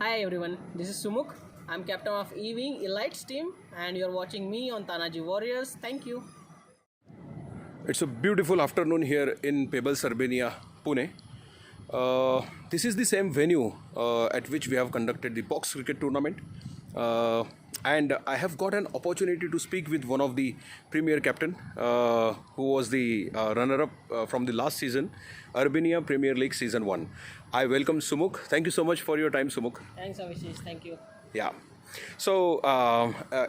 Hi everyone, this is Sumukh. I'm captain of Elites team and you're watching me on Tanaji Warriors. Thank you. It's a beautiful afternoon here in Pebbles, Urbania, Pune. This is the same venue at which we have conducted the box cricket tournament. And I have got an opportunity to speak with one of the premier captain who was the runner-up from the last season, Urbania Premier League Season 1. I welcome Sumukh. Thank you so much for your time, Sumukh. Thanks Avishis, thank you. Yeah. So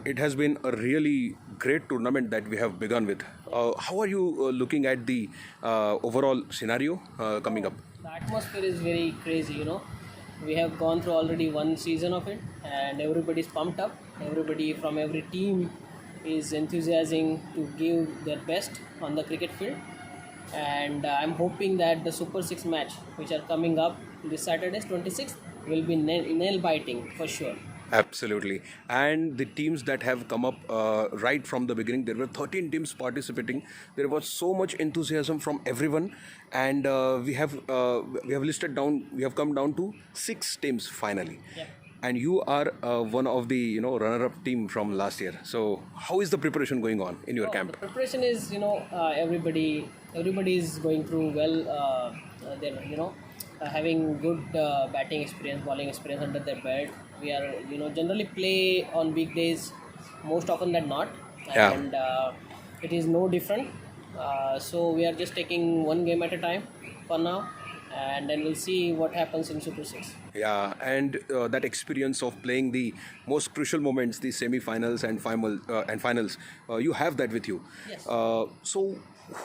it has been a really great tournament that we have begun with. How are you looking at the overall scenario coming up? The atmosphere is very crazy. We have gone through already one season of it and everybody's pumped up. Everybody from every team is enthusiasing to give their best on the cricket field. And I'm hoping that the Super 6 match which are coming up this Saturday, 26th, will be nail biting for sure. Absolutely. And the teams that have come up right from the beginning, there were 13 teams participating. There was so much enthusiasm from everyone, and we have listed down. We have come down to 6 teams finally. Yep. And you are one of the runner-up team from last year. So how is the preparation going on in your camp? The preparation is everybody is going through well. They're having good batting experience, bowling experience under their belt. We are generally play on weekdays most often than not, Yeah. and it is no different. So we are just taking one game at a time for now, and then we'll see what happens in Super 6. Yeah, and that experience of playing the most crucial moments, the semi-finals and finals, you have that with you. Yes. So,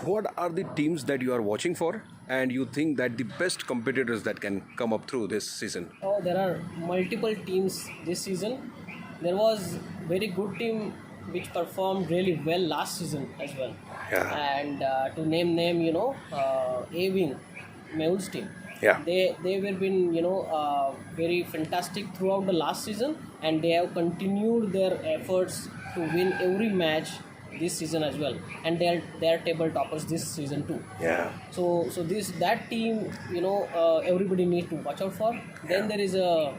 what are the teams that you are watching for, and you think that the best competitors that can come up through this season? Oh, there are multiple teams this season. There was very good team which performed really well last season as well. Yeah. And to name, A-Wing, Mehul's team. Yeah. They were been very fantastic throughout the last season, and they have continued their efforts to win every match this season as well, and they are table toppers this season too. Yeah. So that team everybody needs to watch out for. Then there is a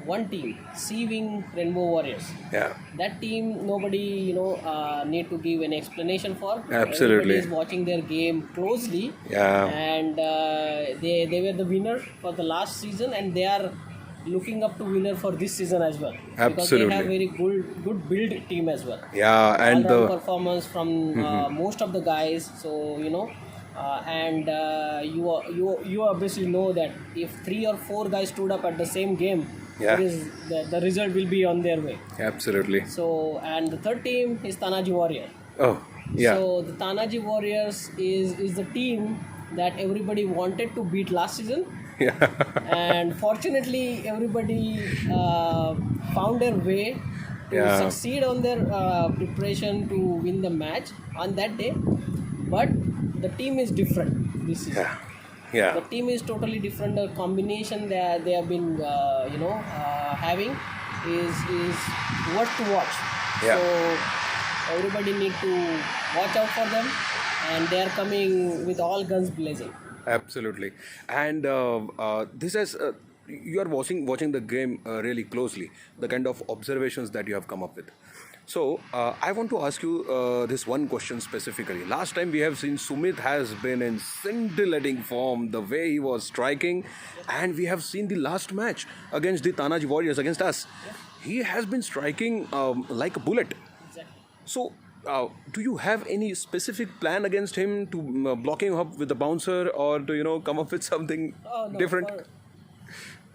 one team, Sea-Wing Rainbow Warriors. Yeah. That team nobody need to give any explanation for. Absolutely. Everybody is watching their game closely. Yeah. And they were the winner for the last season, and they are looking up to winner for this season as well. Because Absolutely. they have very good build team as well. Yeah, and All-round the performance from most of the guys. So and you obviously know that if 3 or 4 guys stood up at the same game, Yeah. the result will be on their way. absolutely. So, and the third team is Tanaji Warrior. Oh, yeah. So the Tanaji Warriors is the team that everybody wanted to beat last season. Yeah. And fortunately everybody found their way to Yeah. succeed on their preparation to win the match on that day, but the team is different this season. Yeah. Yeah. The team is totally different. The combination that they have been having is worth to watch. Yeah. So everybody need to watch out for them, and they are coming with all guns blazing. Absolutely, and this is you are watching the game really closely. The kind of observations that you have come up with. So I want to ask you this one question specifically. Last time we have seen Sumit has been in scintillating form, the way he was striking, and we have seen the last match against the Tanaji Warriors against us. He has been striking like a bullet. Exactly. So, do you have any specific plan against him to block him up with the bouncer, or to come up with something Oh, no, different?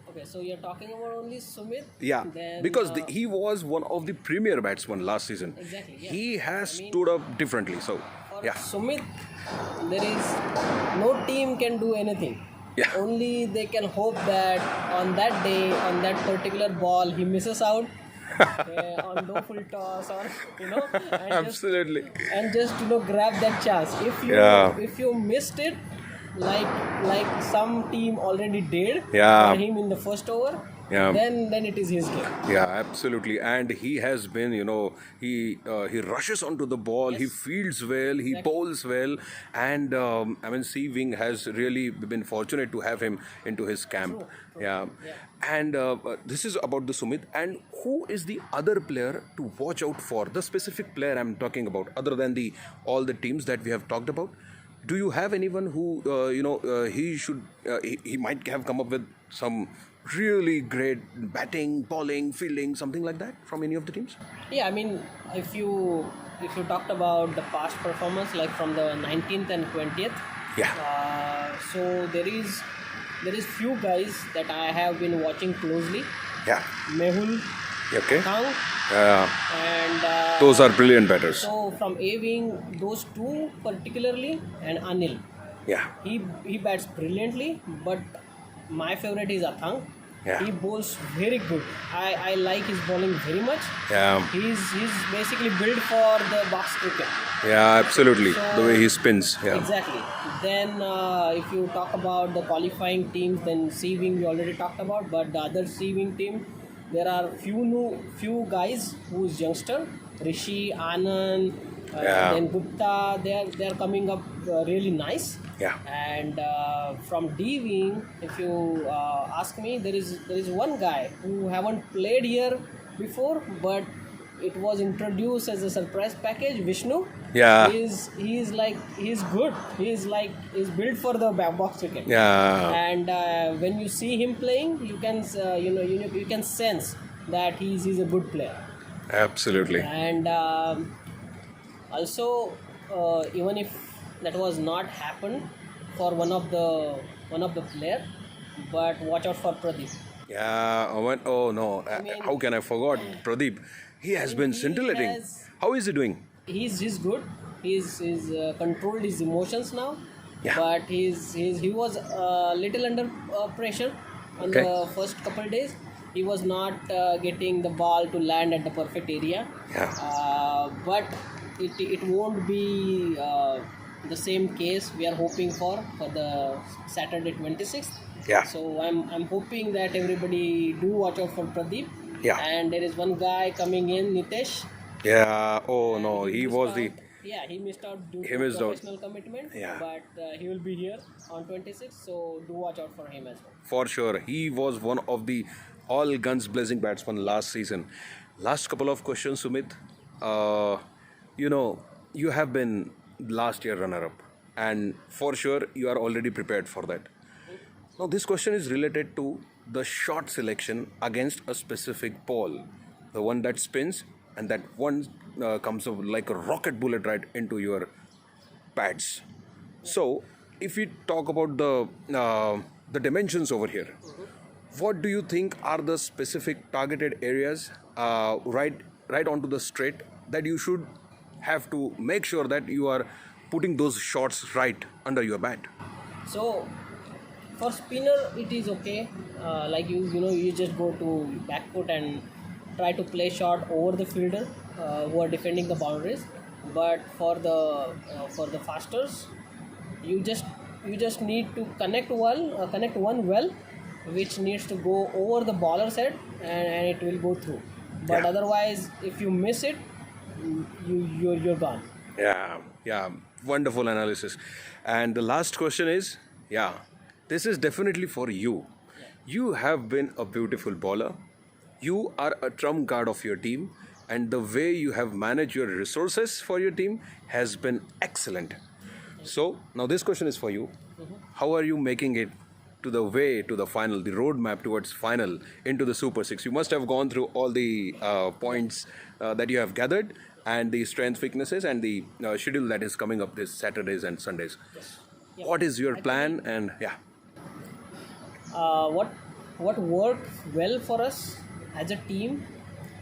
Okay, so you're talking about only Sumit? Yeah, Then, because he was one of the premier batsmen last season. Exactly, yeah. He has stood up differently. So, for yeah, Sumit, there is no team can do anything. Yeah. Only they can hope that on that day, on that particular ball, he misses out on no full toss, or and absolutely. just grab that chance. Yeah. If you missed it, like some team already did Yeah. for him in the first over, Yeah. then it is his game. Yeah, absolutely. And he has been, he rushes onto the ball, he Yes. fields well, he Exactly. bowls well, and I mean, C Wing has really been fortunate to have him into his camp. True. True. Yeah, Yeah. and this is about the Sumit. And who is the other player to watch out for? The specific player I'm talking about, other than the all the teams that we have talked about. Do you have anyone who he might have come up with some really great batting, bowling, fielding, something like that from any of the teams? Yeah, I mean, if you talked about the past performance, like from the 19th and 20th, Yeah. so there is few guys that I have been watching closely. Yeah. Mehul, Okay. Kang, Yeah. and Those are brilliant batters. so from A wing, those two particularly, and Anil. Yeah. He bats brilliantly, but my favorite is Athang. Yeah. He bowls very good. I like his bowling very much. Yeah. He's basically built for the box cricket. Yeah, absolutely. So- The way he spins. Yeah. Exactly. Then if you talk about the qualifying teams, then C wing we already talked about, but the other C wing team, there are few guys who's youngster, Rishi, Anand, Yeah. then Gupta. They are coming up really nice. Yeah. And from D wing, if you ask me, there is one guy who haven't played here before, but it was introduced as a surprise package. Vishnu. Yeah. He's good. He's built for the box cricket. Yeah. And when you see him playing, you can you can sense that he's a good player. Absolutely. And also, even if that was not happened for one of the player, but watch out for Pradeep. Yeah. Oh no. mean- How can I forgot Pradeep? He has been He scintillating. has- How is he doing? He's good. He's controlled his emotions now. Yeah. But he was a little under pressure on Okay. the first couple days. He was not getting the ball to land at the perfect area. Yeah. But it won't be the same case we are hoping for the Saturday 26th. Yeah. So I'm hoping that everybody do watch out for Pradeep. Yeah. And there is one guy coming in, Nitesh. Yeah. Oh no. And He missed was out. the. Yeah, he missed out due He to missed out. professional commitment. Yeah. But he will be here on 26th, so do watch out for him as well. For sure. He was one of the all guns blazing batsmen last season. Last couple of questions, Sumit. You have been last year runner up, and for sure you are already prepared for that. Now, this question is related to the shot selection against a specific ball, the one that spins, and that one comes up like a rocket bullet right into your pads. So, if we talk about the dimensions over here, what do you think are the specific targeted areas right onto the straight that you should have to make sure that you are putting those shots right under your bat? So for spinner, it is okay. Like you just go to back foot and try to play shot over the fielder who are defending the boundaries. But for the fasters, you just need to connect one well, which needs to go over the bowler's head, and it will go through. But Yeah. otherwise, if you miss it, you're gone. Yeah, wonderful analysis. And the last question is, this is definitely for you. You have been a beautiful bowler. You are a trump card of your team, and the way you have managed your resources for your team has been excellent. So now this question is for you. How are you making it to the final, the roadmap towards final into the Super Six? You must have gone through all the points that you have gathered, and the strength, weaknesses, and the schedule that is coming up this Saturdays and Sundays. Yeah. What is your plan? And What worked well for us as a team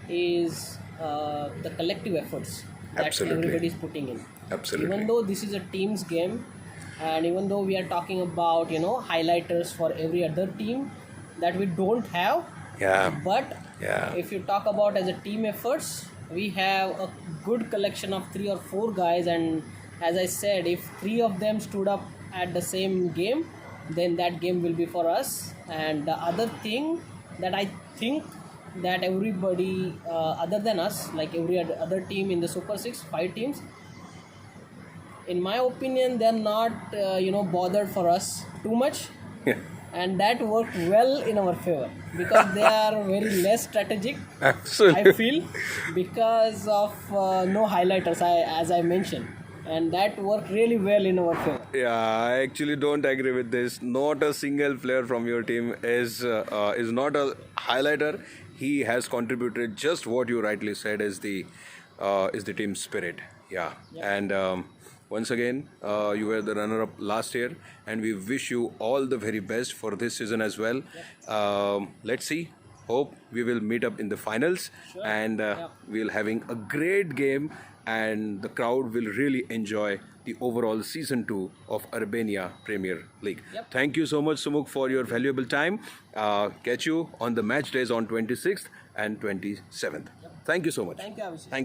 is the collective efforts that Absolutely. everybody is putting in. Absolutely. Even though this is a team's game, and even though we are talking about highlighters for every other team that we don't have, but Yeah. if you talk about as a team efforts, we have a good collection of 3 or 4 guys, and as I said, if 3 of them stood up at the same game, then that game will be for us. And the other thing that I think that everybody other than us, like every other team in the Super 6, 5 teams, in my opinion, they're not bothered for us too much, Yeah, and that worked well in our favor because they are very less strategic. I absolutely. feel because of no highlighters, as I mentioned, and that worked really well in our favor. Yeah, I actually don't agree with this. Not a single player from your team is not a highlighter. He has contributed just what you rightly said is the team spirit. Yeah, Yep. and once again, you were the runner-up last year, and we wish you all the very best for this season as well. Let's see. Hope we will meet up in the finals, Sure. and Yep. we'll having a great game, and the crowd will really enjoy the overall season 2 of Urbania Premier League. Yep. Thank you so much, Sumukh, for your valuable time. Catch you on the match days on 26th and 27th. Thank you so much. Thank you, Abhishek. Thanks.